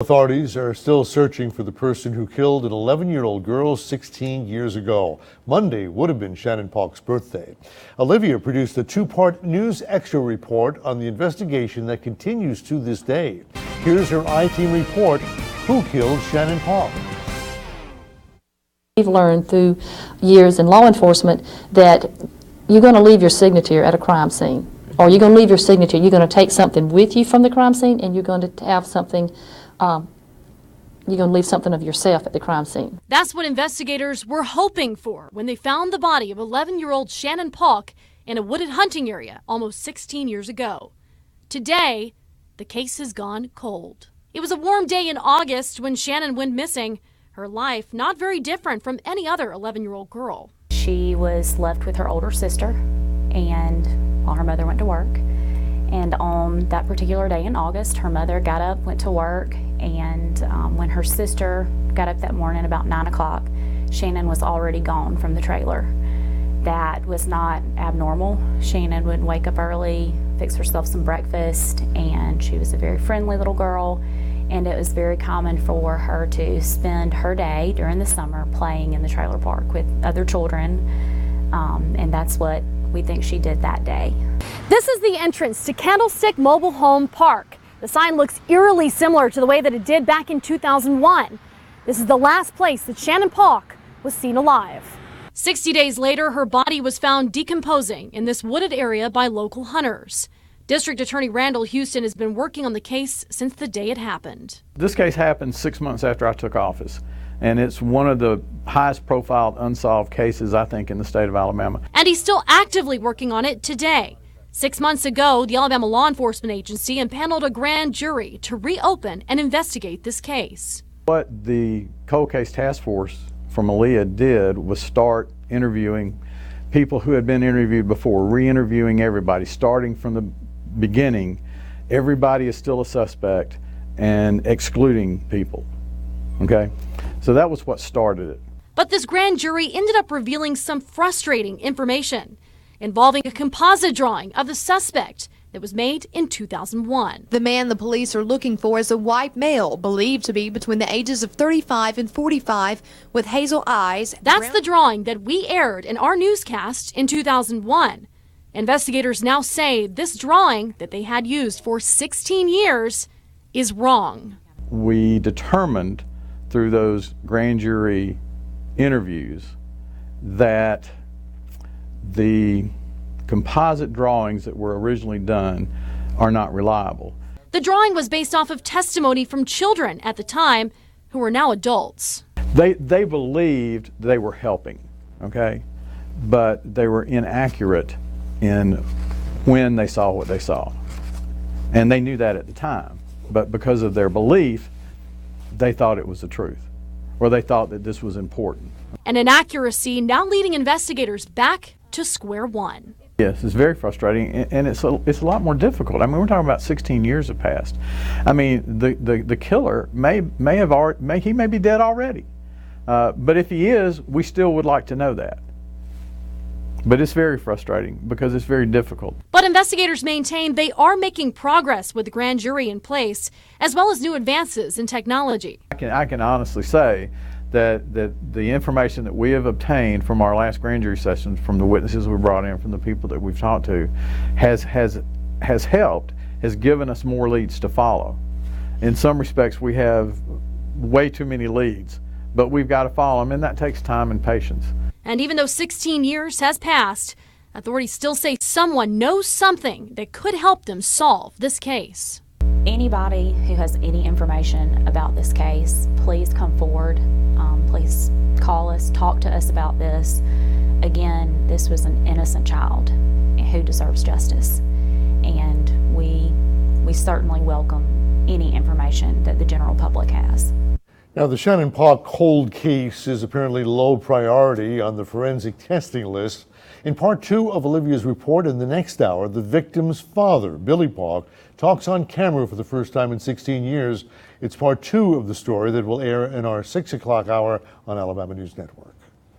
Authorities are still searching for the person who killed an 11-year-old girl 16 years ago. Monday would have been Shannonpaulk's birthday. Olivia produced a two-part News Extra report on the investigation that continues to this day. Here's her I-Team report, Who Killed Shannonpaulk? We've learned through years in law enforcement that you're going to leave your signature at a crime scene. Or you're going to leave your signature, you're going to take something with you from the crime scene, and you're going to have something you're going to leave something of yourself at the crime scene. That's what investigators were hoping for when they found the body of 11-year-old Shannonpaulk in a wooded hunting area almost 16 years ago. Today, the case has gone cold. It was a warm day in August when Shannon went missing. Her life not very different from any other 11-year-old girl. She was left with her older sister and while her mother went to work. And on that particular day in August, her mother got up, went to work, and when her sister got up that morning about 9 o'clock, Shannon was already gone from the trailer. That was not abnormal. Shannon would wake up early, fix herself some breakfast, and she was a very friendly little girl, and it was very common for her to spend her day during the summer playing in the trailer park with other children, and that's what we think she did that day. This is the entrance to Candlestick Mobile Home Park. The sign looks eerily similar to the way that it did back in 2001. This is the last place that Shannonpaulk was seen alive. 60 days later, her body was found decomposing in this wooded area by local hunters. District Attorney Randall Houston has been working on the case since the day it happened. This case happened 6 months after I took office, and it's one of the highest profiled unsolved cases, I think, in the state of Alabama. And he's still actively working on it today. 6 months ago, the Alabama Law Enforcement Agency impaneled a grand jury to reopen and investigate this case. What the Cold Case Task Force from ALEA did was start interviewing people who had been interviewed before, re-interviewing everybody, starting from the beginning. Everybody is still a suspect and excluding people, okay? So that was what started it. But this grand jury ended up revealing some frustrating information involving a composite drawing of the suspect that was made in 2001. The man the police are looking for is a white male, believed to be between the ages of 35 and 45, with hazel eyes. That's the drawing that we aired in our newscast in 2001. Investigators now say this drawing that they had used for 16 years is wrong. We determined through those grand jury interviews that the composite drawings that were originally done are not reliable. The drawing was based off of testimony from children at the time who are now adults. They believed they were helping, okay, but they were inaccurate in when they saw what they saw. And they knew that at the time, but because of their belief, they thought it was the truth, or they thought that this was important. An inaccuracy now leading investigators back to square one. Yes, it's very frustrating, and it's a lot more difficult. I mean, we're talking about 16 years have passed. I mean, the killer may be dead already, but if he is, we still would like to know that. But it's very frustrating because it's very difficult. But investigators maintain they are making progress with the grand jury in place, as well as new advances in technology. I can honestly say that the information that we have obtained from our last grand jury sessions, from the witnesses we brought in, from the people that we've talked to, has helped, has given us more leads to follow. In some respects, we have way too many leads, but we've got to follow them, and that takes time and patience. And even though 16 years has passed, authorities still say someone knows something that could help them solve this case. Anybody who has any information about this case, please come forward. Please call us, talk to us about this. Again, this was an innocent child who deserves justice, and we certainly welcome any information that the general public has. Now, the Shannonpaulk cold case is apparently low priority on the forensic testing list. In part 2 of Olivia's report in the next hour, the victim's father, Billy Paulk, talks on camera for the first time in 16 years. It's part 2 of the story that will air in our 6 o'clock hour on Alabama News Network.